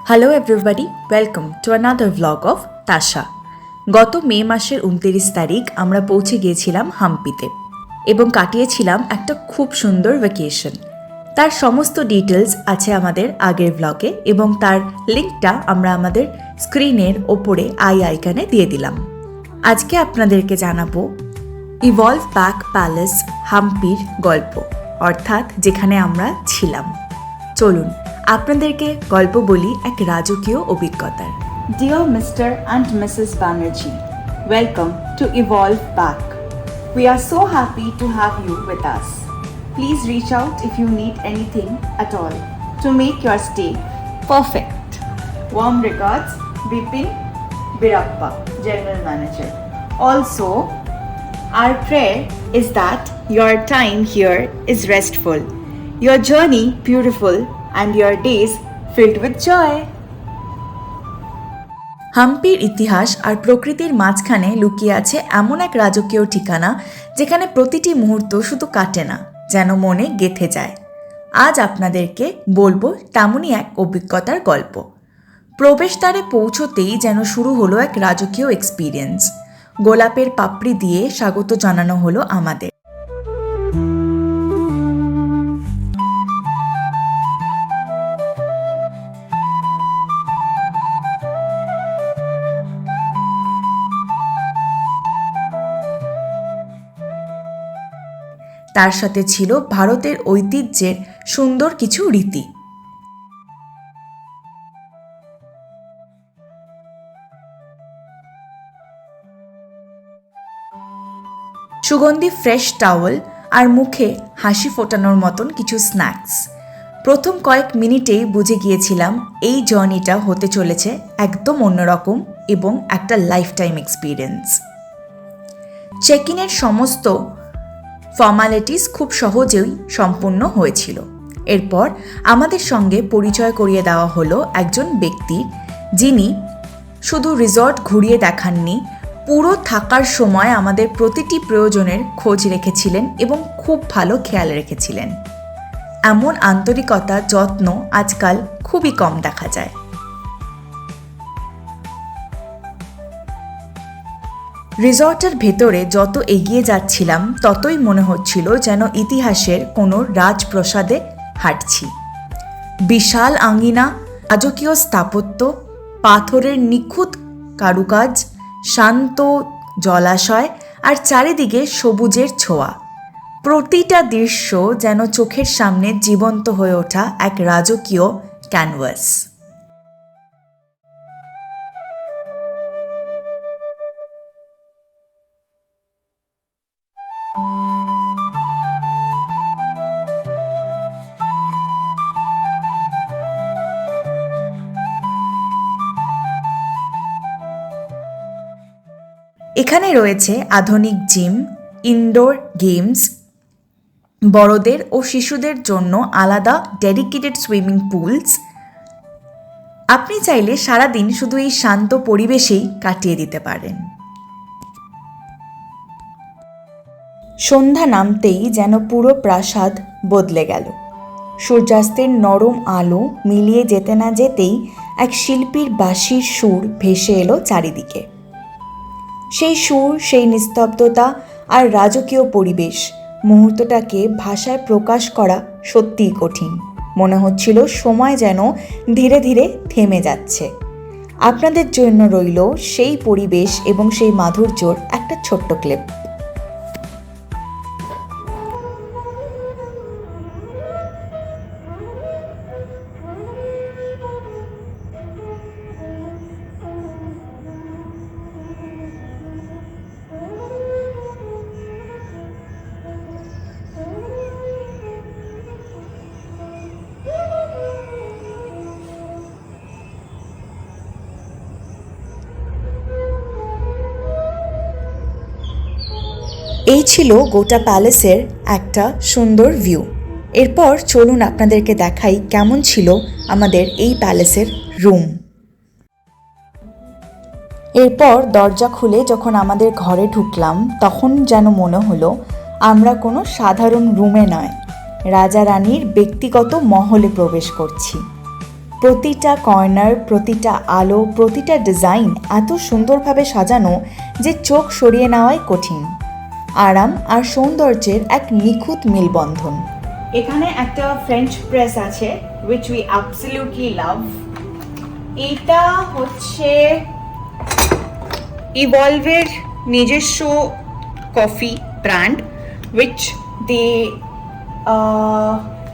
Hello everybody, welcome to another vlog of Tasha. গত May মাসের 29 তারিখ আমরা পৌঁছে গিয়েছিলাম হাম্পিতে এবং কাটিয়েছিলাম একটা খুব সুন্দর ভ্যাকেশন। তার সমস্ত ডিটেলস আছে আমাদের আগের ভ্লগে এবং তার লিঙ্কটা আমরা আমাদের স্ক্রিনের ওপরে আইকনে দিয়ে দিলাম। আজকে আপনাদেরকে জানাবো ইভলভ ব্যাক প্যালেস হাম্পির গল্প, অর্থাৎ যেখানে আমরা ছিলাম। চলুন আপনাদেরকে গল্প বলি এক রাজকীয় অভিজ্ঞতার। Dear Mr. and Mrs. Banerjee, welcome to Evolve Back. We are so happy to have you with us. Please reach out if you need anything at all to make your stay perfect. Warm regards, Bipin Birappa, General Manager. Also, our prayer is that your time here is restful, your journey beautiful, and your days filled with joy. হাম্পির ইতিহাস আর প্রকৃতির মাঝখানে লুকিয়ে আছে এমন এক রাজকীয় ঠিকানা যেখানে প্রতিটি মুহূর্ত শুধু কাটে না, যেন মনে গেঁথে যায়। আজ আপনাদেরকে বলবো তেমনই এক অভিজ্ঞতার গল্প। প্রবেশদ্বারে পৌঁছতেই যেন শুরু হলো এক রাজকীয় এক্সপিরিয়েন্স। গোলাপের পাপড়ি দিয়ে স্বাগত জানানো হলো আমাদের। তার সাথে ছিল ভারতের ঐতিহ্যের সুন্দর কিছু রীতি। সুগন্ধি ফ্রেশ টাওয়েল আর মুখে হাসি ফোটানোর মতন কিছু স্ন্যাক্স। প্রথম কয়েক মিনিটেই বুঝে গিয়েছিলাম এই জার্নিটা হতে চলেছে একদম অন্যরকম এবং একটা লাইফ টাইম এক্সপিরিয়েন্স। চেক ইনের সমস্ত ফর্মালিটিস খুব সহজেই সম্পূর্ণ হয়েছিল। এরপর আমাদের সঙ্গে পরিচয় করিয়ে দেওয়া হলো একজন ব্যক্তির, যিনি শুধু রিসর্ট ঘুরিয়ে দেখাননি, পুরো থাকার সময় আমাদের প্রতিটি প্রয়োজনের খোঁজ রেখেছিলেন এবং খুব ভালো খেয়াল রেখেছিলেন। এমন আন্তরিকতা, যত্ন আজকাল খুবই কম দেখা যায়। রিসর্টের ভেতরে যত এগিয়ে যাচ্ছিলাম ততই মনে হচ্ছিল যেন ইতিহাসের কোনো রাজপ্রাসাদে হাঁটছি। বিশাল আঙিনা, রাজকীয় স্থাপত্য, পাথরের নিখুঁত কারুকাজ, শান্ত জলাশয় আর চারিদিকে সবুজের ছোঁয়া। প্রতিটা দৃশ্য যেন চোখের সামনে জীবন্ত হয়ে ওঠা এক রাজকীয় ক্যানভাস। এখানে রয়েছে আধুনিক জিম, ইনডোর গেমস, বড়দের ও শিশুদের জন্য আলাদা ডেডিকেটেড সুইমিং পুলস। আপনি চাইলে সারাদিন শুধু এই শান্ত পরিবেশেই কাটিয়ে দিতে পারেন। সন্ধ্যা নামতেই যেন পুরো প্রাসাদ বদলে গেল। সূর্যাস্তের নরম আলো মিলিয়ে যেতে না যেতেই এক শিল্পীর বাঁশির সুর ভেসে এলো চারিদিকে। সেই সুর, সেই নিস্তব্ধতা আর রাজকীয় পরিবেশ, মুহূর্তটাকে ভাষায় প্রকাশ করা সত্যিই কঠিন। মনে হচ্ছিল সময় যেন ধীরে ধীরে থেমে যাচ্ছে। আপনাদের জন্য রইল সেই পরিবেশ এবং সেই মাধুর্যর একটা ছোট্ট ক্লিপ। এই ছিল গোটা প্যালেসের একটা সুন্দর ভিউ। এরপর চলুন আপনাদেরকে দেখাই কেমন ছিল আমাদের এই প্যালেসের রুম। এরপর দরজা খুলে যখন আমাদের ঘরে ঢুকলাম তখন যেন মনে হলো আমরা কোনো সাধারণ রুমে নয়, রাজা রানীর ব্যক্তিগত মহলে প্রবেশ করছি। প্রতিটা কর্নার, প্রতিটা আলো, প্রতিটা ডিজাইন এত সুন্দরভাবে সাজানো যে চোখ সরিয়ে নেওয়াই কঠিন। আরাম আর সৌন্দর্যের এক নিখুঁত মেলবন্ধন। এখানে একটা ফ্রেঞ্চ প্রেস আছে which we absolutely love. এটা হচ্ছে ইভলভের নিজস্ব কফি ব্র্যান্ড which they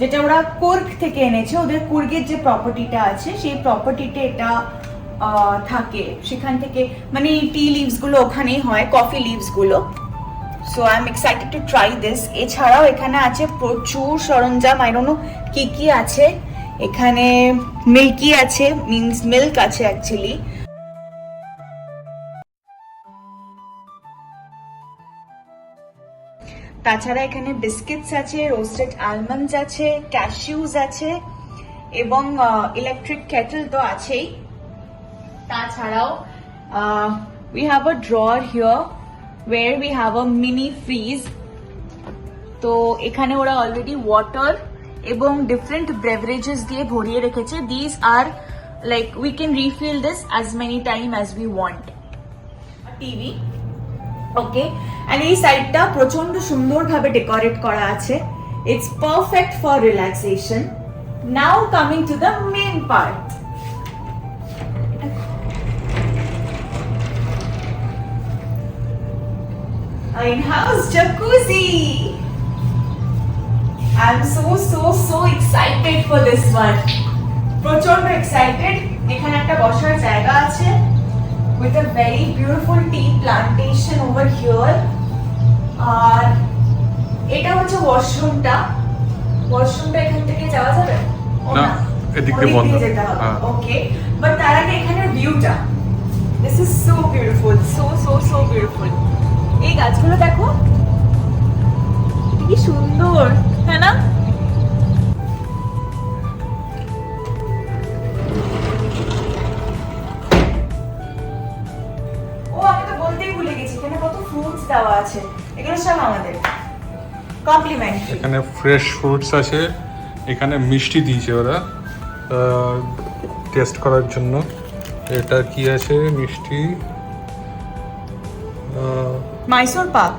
যেটা ওরা কুর্গ থেকে এনেছে। ওদের কুর্গের যে প্রপার্টিটা আছে সেই প্রপার্টিতে এটা থাকে, সেখান থেকে মানে টি লিভসগুলো ওখানেই হয়, কফি লিভসগুলো। So I am excited to try this. এছাড়াও এখানে আছে প্রচুর সরঞ্জাম, আই ডোন্ট নো কি কি আছে এখানে। মিল্কি আছে, মিন্স মিল্ক আছে অ্যাকচুয়ালি। তাছাড়া এখানে বিস্কিটস আছে, রোস্টেড আলমন্ডস আছে, ক্যাশিউজ আছে এবং ইলেকট্রিক কেটল তো আছেই। তাছাড়াও we have a drawer here where we have a mini freeze. তো এখানে ওরা অলরেডি ওয়াটার এবং ডিফারেন্ট বেভারেজেস দিয়ে ভরিয়ে রেখেছে। দিস আর like we can refill this as many time as we want. TV, okay, and এই সাইডটা প্রচন্ড সুন্দরভাবে ডেকোরেট করা আছে। It's perfect for relaxation. Now coming to the main part. In-house jacuzzi. I'm so excited for this one. প্রচন্ড excited. এখানে একটা বসার জায়গা আছে with a very beautiful tea plantation over here. আর এটা হচ্ছে ওয়াশরুমটা। ওয়াশরুমটা এখান থেকে যাওয়া যাবে? না, এদিক দিয়ে বন্ধ। যেতে হবে। হ্যাঁ। ওকে, বাট তার আগে এখানে ভিউটা, this is so beautiful, so beautiful. এই গাছগুলো দেখো কি সুন্দর, তাই না? ও আমি তো বলতেই ভুলে গেছি, এখানে কত ফ্রুটস দেওয়া আছে। এগুলো সব আমাদের কমপ্লিমেন্টারি। এখানে ফ্রেশ ফ্রুটস আছে, এখানে মিষ্টি দিয়েছে ওরা টেস্ট করার জন্য। এটা কি আছে মিষ্টি? Mysore Pak.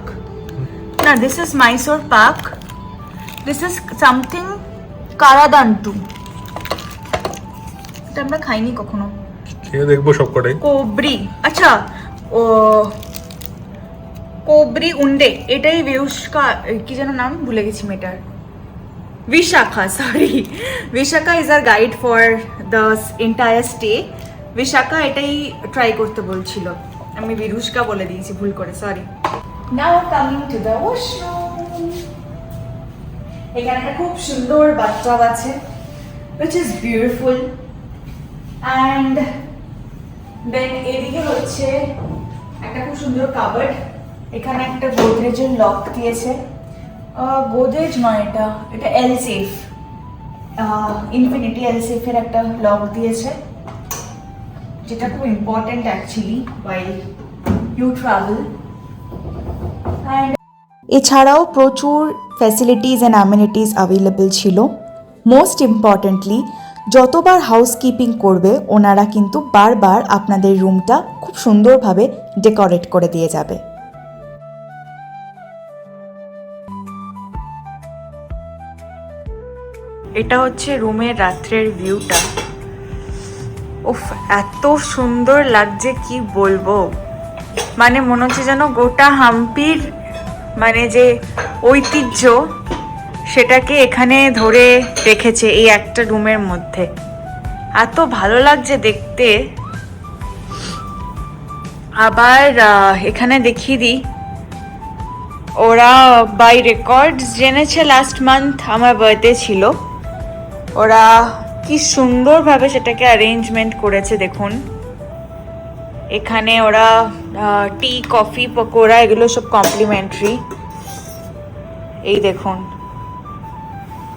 No, this is Mysore Pak. This is something Karadantu. এটা আমরা খাইনি কখনো। খেয়ে দেখবো সবকটাই। কোবরি, আচ্ছা, ও কোবরি উন্ডে, এটাই বেউস্কা, কি যেন নাম ভুলে গেছি মেটার। Vishakha, sorry. Vishakha is our guide for the entire stay. Vishakha এটাই ট্রাই করতে বলছিল, আমি বিরুষ্কা বলে দিয়েছি ভুল করে, sorry. Now coming to the washroom. এখানে একটা খুব সুন্দর বাথটাব আছে which is beautiful, and then এদিকে হচ্ছে একটা খুব সুন্দর কাবার্ড। এখানে একটা গোদরেজের লক দিয়েছে, গোদরেজ নয়, এটা এল সেফ, ইনফিনিটি এল সেফের একটা লক দিয়েছে, যেটা খুব important actually while you travel. এছাড়াও প্রচুর ফ্যাসিলিটিস অ্যান্ড অ্যামিনিটিস অ্যাভেলেবল ছিল। মোস্ট ইম্পর্ট্যান্টলি, যতবার হাউসকিপিং করবে ওনারা কিন্তু বারবার আপনাদের রুমটা খুব সুন্দরভাবে ডেকোরেট করে দিয়ে যাবে। এটা হচ্ছে রুমের রাত্রের ভিউটা। উফ, এত সুন্দর লাগছে কি বলবো, মানে মনে হচ্ছে যেন গোটা হাম্পির মানে যে ঐতিহ্য সেটাকে এখানে ধরে রেখেছে এই একটা রুমের মধ্যে। এত ভালো লাগছে দেখতে। আবার এখানে দেখিয়ে দিই, ওরা বাই রেকর্ডস জেনেছে লাস্ট মান্থ আমার বার্থডে ছিল। ওরা কি সুন্দরভাবে সেটাকে অ্যারেঞ্জমেন্ট করেছে দেখুন। এখানে ওরা টি, কফি, পকোড়া এগুলো সব কমপ্লিমেন্টারি। এই দেখুন,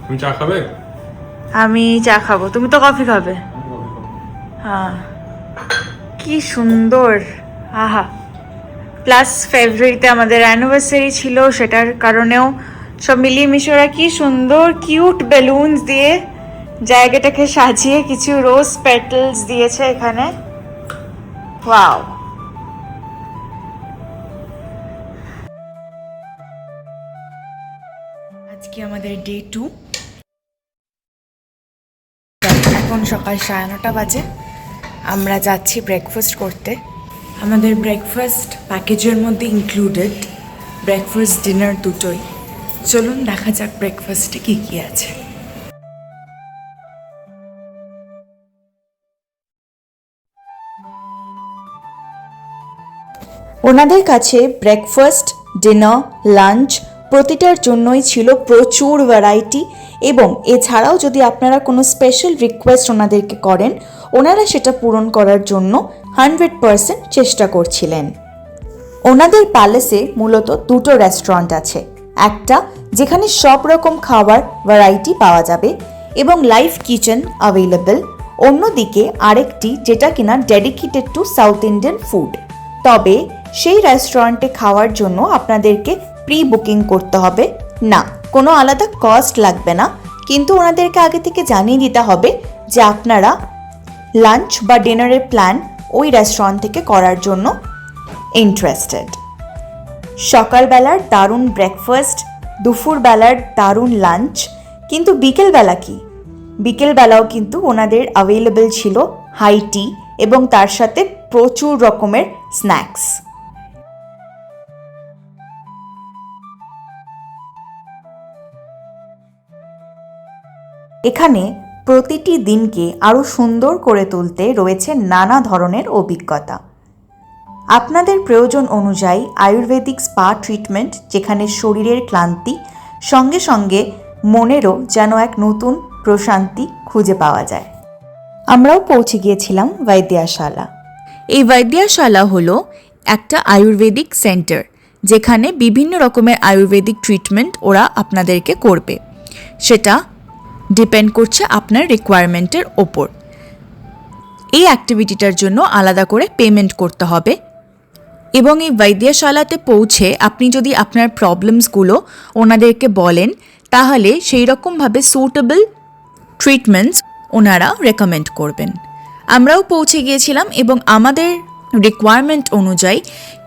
তুমি চা খাবে? আমি চা খাবো, তুমি তো কফি খাবে। হ্যাঁ, কি সুন্দর, আহা। প্লাস ফেব্রুয়ারিতে আমাদের অ্যানিভার্সারি ছিল, সেটার কারণেও সব মিলিয়ে মিশে ওরা কি সুন্দর কিউট বেলুনস দিয়ে জায়গাটাকে সাজিয়ে কিছু রোজ পেটালস দিয়েছে এখানে। ওয়াও, আজকে আমাদের ডে 2। এখন সকাল 9:30 বাজে। আমরা যাচ্ছি ব্রেকফাস্ট করতে। আমাদের ব্রেকফাস্ট প্যাকেজের মধ্যে ইনক্লুডেড, ব্রেকফাস্ট ডিনার দুটোই। চলুন দেখা যাক ব্রেকফাস্টে কী কী আছে। ওনাদের কাছে ব্রেকফাস্ট, ডিনার, লাঞ্চ প্রতিটার জন্যই ছিল প্রচুর ভ্যারাইটি, এবং এছাড়াও যদি আপনারা কোনো স্পেশাল রিকোয়েস্ট ওনাদেরকে করেন, ওনারা সেটা পূরণ করার জন্য 100% চেষ্টা করছিলেন। ওনাদের প্যালেসে মূলত দুটো রেস্টুরেন্ট আছে, একটা যেখানে সব রকম খাবার ভ্যারাইটি পাওয়া যাবে এবং লাইভ কিচেন অ্যাভেলেবল, অন্যদিকে আরেকটি যেটা কিনা dedicated to South Indian food. তবে সেই রেস্টুরেন্টে খাওয়ার জন্য আপনাদেরকে প্রি বুকিং করতে হবে না, কোনো আলাদা কস্ট লাগবে না, কিন্তু ওনাদেরকে আগে থেকে জানিয়ে দিতে হবে যে আপনারা লাঞ্চ বা ডিনারের প্ল্যান ওই রেস্টুরেন্ট থেকে করার জন্য ইন্টারেস্টেড। সকালবেলার দারুণ ব্রেকফাস্ট, দুপুরবেলার দারুণ লাঞ্চ, কিন্তু বিকেলবেলা কি? বিকেলবেলাও কিন্তু ওনাদের অ্যাভেলেবল ছিল হাই টি এবং তার সাথে প্রচুর রকমের স্ন্যাক্স। এখানে প্রতিটি দিনকে আরও সুন্দর করে তুলতে রয়েছে নানা ধরনের অভিজ্ঞতা। আপনাদের প্রয়োজন অনুযায়ী আয়ুর্বেদিক স্পা ট্রিটমেন্ট, যেখানে শরীরের ক্লান্তি সঙ্গে সঙ্গে মনেরও যেন এক নতুন প্রশান্তি খুঁজে পাওয়া যায়। আমরাও পৌঁছে গিয়েছিলাম বৈদ্যশালা। এই বৈদ্যশালা হলো একটা আয়ুর্বেদিক সেন্টার, যেখানে বিভিন্ন রকমের আয়ুর্বেদিক ট্রিটমেন্ট ওরা আপনাদেরকে করবে। সেটা ডিপেন্ড করছে আপনার রিকোয়ারমেন্টের ওপর। এই অ্যাক্টিভিটিটার জন্য আলাদা করে পেমেন্ট করতে হবে, এবং এই বৈদ্যশালাতে পৌঁছে আপনি যদি আপনার প্রবলেমসগুলো ওনাদেরকে বলেন, তাহলে সেই রকমভাবে সুটেবল ট্রিটমেন্টস ওনারা রেকমেন্ড করবেন। আমরাও পৌঁছে গিয়েছিলাম এবং আমাদের রিকোয়ারমেন্ট অনুযায়ী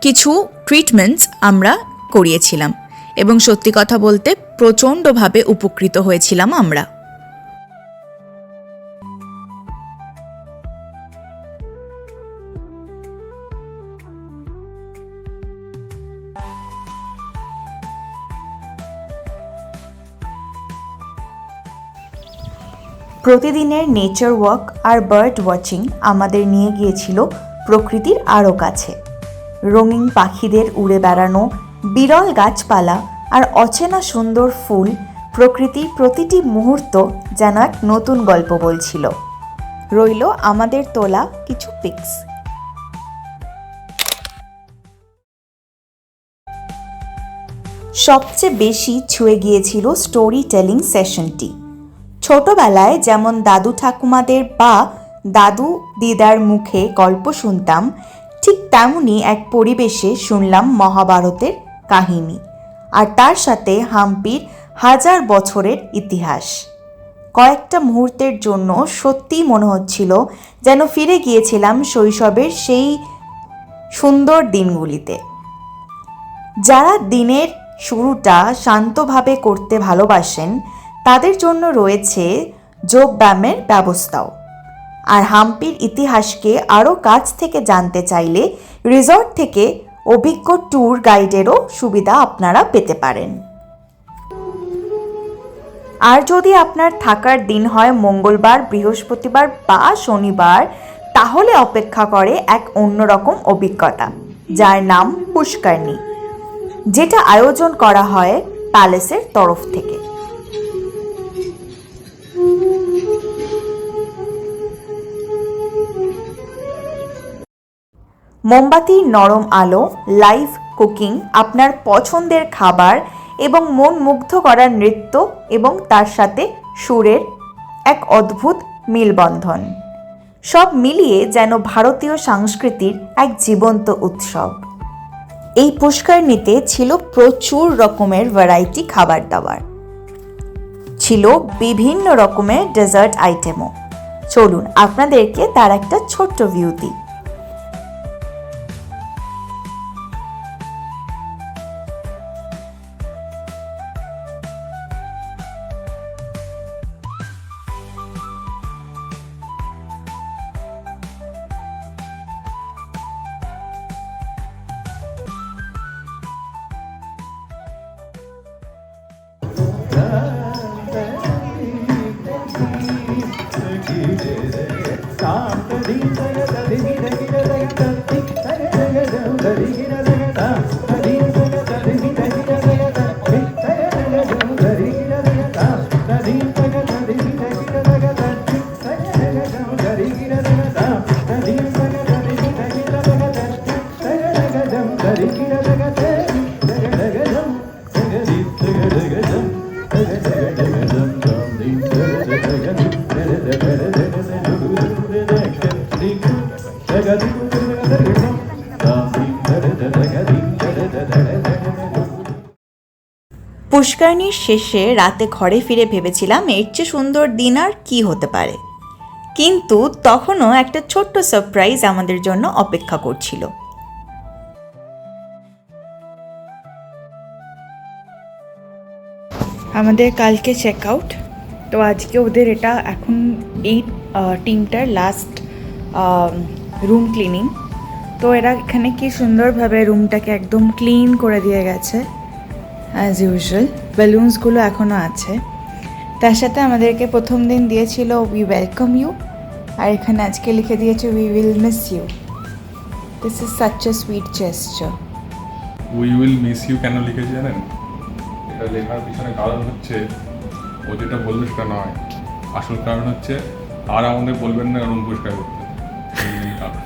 কিছু ট্রিটমেন্টস আমরা করিয়েছিলাম, এবং সত্যি কথা বলতে প্রচণ্ডভাবে উপকৃত হয়েছিলাম আমরা। প্রতিদিনের নেচার ওয়াক আর বার্ড ওয়াচিং আমাদের নিয়ে গিয়েছিল প্রকৃতির আরও কাছে। রঙিন পাখিদের উড়ে বেড়ানো, বিরল গাছপালা আর অচেনা সুন্দর ফুল, প্রকৃতির প্রতিটি মুহূর্ত যেন এক নতুন গল্প বলছিল। রইল আমাদের তোলা কিছু পিকস। সবচেয়ে বেশি ছুঁয়ে গিয়েছিল স্টোরি টেলিং সেশনটি। ছোটবেলায় যেমন দাদু ঠাকুমাদের বা দাদু দিদার মুখে গল্প শুনতাম, ঠিক তেমনই এক পরিবেশে শুনলাম মহাভারতের কাহিনী, আর তার সাথে হাম্পির 1000 বছরের ইতিহাস। কয়েকটা মুহূর্তের জন্য সত্যিই মনে হচ্ছিল যেন ফিরে গিয়েছিলাম শৈশবের সেই সুন্দর দিনগুলিতে। যারা দিনের শুরুটা শান্তভাবে করতে ভালোবাসেন, তাদের জন্য রয়েছে যোগব্যায়ামের ব্যবস্থাও। আর হাম্পির ইতিহাসকে আরও কাছ থেকে জানতে চাইলে রিসর্ট থেকে অভিজ্ঞ ট্যুর গাইডেরও সুবিধা আপনারা পেতে পারেন। আর যদি আপনার থাকার দিন হয় মঙ্গলবার, বৃহস্পতিবার বা শনিবার, তাহলে অপেক্ষা করে এক অন্যরকম অভিজ্ঞতা, যার নাম পুষ্করণী, যেটা আয়োজন করা হয় প্যালেসের তরফ থেকে। মোমবাতির নরম আলো, লাইভ কুকিং, আপনার পছন্দের খাবার এবং মন মুগ্ধ করার নৃত্য এবং তার সাথে সুরের এক অদ্ভুত মেলবন্ধন, সব মিলিয়ে যেন ভারতীয় সংস্কৃতির এক জীবন্ত উৎসব। এই পুষ্করণীতে ছিল প্রচুর রকমের ভ্যারাইটি খাবার দাবার। ছিল বিভিন্ন রকমের ডেজার্ট আইটেমও। চলুন আপনাদেরকে তার একটা ছোট্ট ভিউ দিই। পুষ্করণীর শেষে রাতে ঘরে ফিরে ভেবেছিলাম এর চেয়ে সুন্দর দিন আর কী হতে পারে, কিন্তু তখনও একটা ছোট্ট সারপ্রাইজ আমাদের জন্য অপেক্ষা করছিল। আমাদের কালকে চেক আউট, তো আজকে ওদের এটা এখন এই টিমটার লাস্ট রুম ক্লিনিং। তো এরা এখানে কি সুন্দরভাবে রুমটাকে একদম ক্লিন করে দিয়ে গেছে অ্যাজ ইউজুয়াল। বেলুনসগুলো এখনও আছে। তার সাথে আমাদেরকে প্রথম দিন দিয়েছিল উই ওয়েলকাম ইউ, আর এখানে আজকে লিখে দিয়েছে we will miss you. This is such a sweet gesture. We will miss you কেন লিখেছি জানেন? এটা লেখার পিছনে কারণ হচ্ছে ও যেটা বললো সেটা নয়, আসল কারণ হচ্ছে আর আমাদের বলবেন না রুম পরিষ্কার করতে। এই কারণ।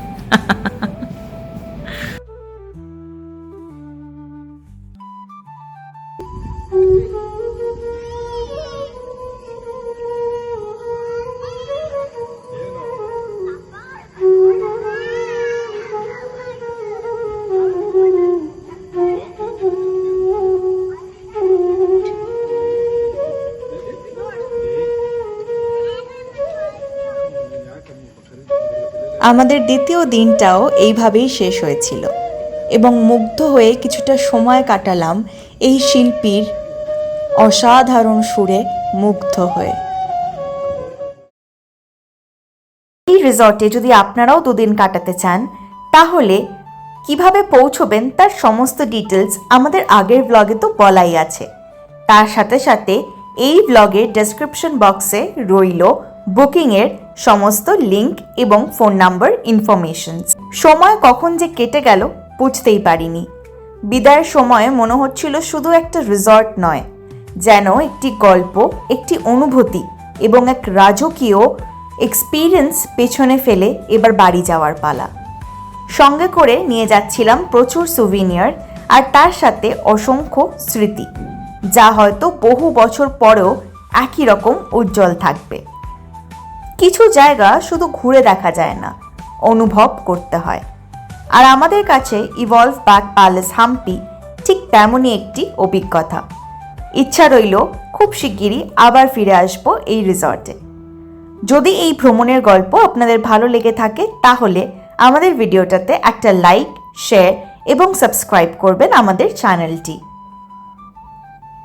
আমাদের দ্বিতীয় দিনটাও এইভাবেই শেষ হয়েছিল এবং মুগ্ধ হয়ে কিছুটা সময় কাটালাম এই শিল্পীর অসাধারণ সুরে মুগ্ধ হয়ে। এই রিসর্টে যদি আপনারাও দুদিন কাটাতে চান তাহলে কিভাবে পৌঁছবেন তার সমস্ত ডিটেলস আমাদের আগের ব্লগে তো বলাই আছে। তার সাথে সাথে এই ব্লগের ডেসক্রিপশন বক্সে রইল বুকিংয়ের সমস্ত লিংক এবং ফোন নাম্বার ইনফরমেশনস। সময় কখন যে কেটে গেল বুঝতেই পারিনি। বিদায়ের সময়ে মনে হচ্ছিল শুধু একটা রিসর্ট নয়, যেন একটি গল্প, একটি অনুভূতি এবং এক রাজকীয় এক্সপিরিয়েন্স পেছনে ফেলে এবার বাড়ি যাওয়ার পালা। সঙ্গে করে নিয়ে যাচ্ছিলাম প্রচুর সুভিনিয়ার আর তার সাথে অসংখ্য স্মৃতি, যা হয়তো বহু বছর পরেও একই রকম উজ্জ্বল থাকবে। কিছু জায়গা শুধু ঘুরে দেখা যায় না, অনুভব করতে হয়। আর আমাদের কাছে ইভলভ ব্যাক প্যালেস হাম্পি ঠিক তেমনই একটি অভিজ্ঞতা। ইচ্ছা রইল খুব শিগগিরই আবার ফিরে আসবো এই রিসর্টে। যদি এই ভ্রমণের গল্প আপনাদের ভালো লেগে থাকে তাহলে আমাদের ভিডিওটাতে একটা লাইক, শেয়ার এবং সাবস্ক্রাইব করবেন আমাদের চ্যানেলটি।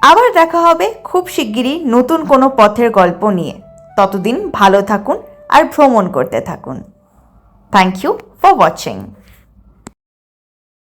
আবার দেখা হবে খুব শিগগিরই নতুন কোনো পথের গল্প নিয়ে। ততদিন ভালো থাকুন আর ভ্রমণ করতে থাকুন। Thank you for watching.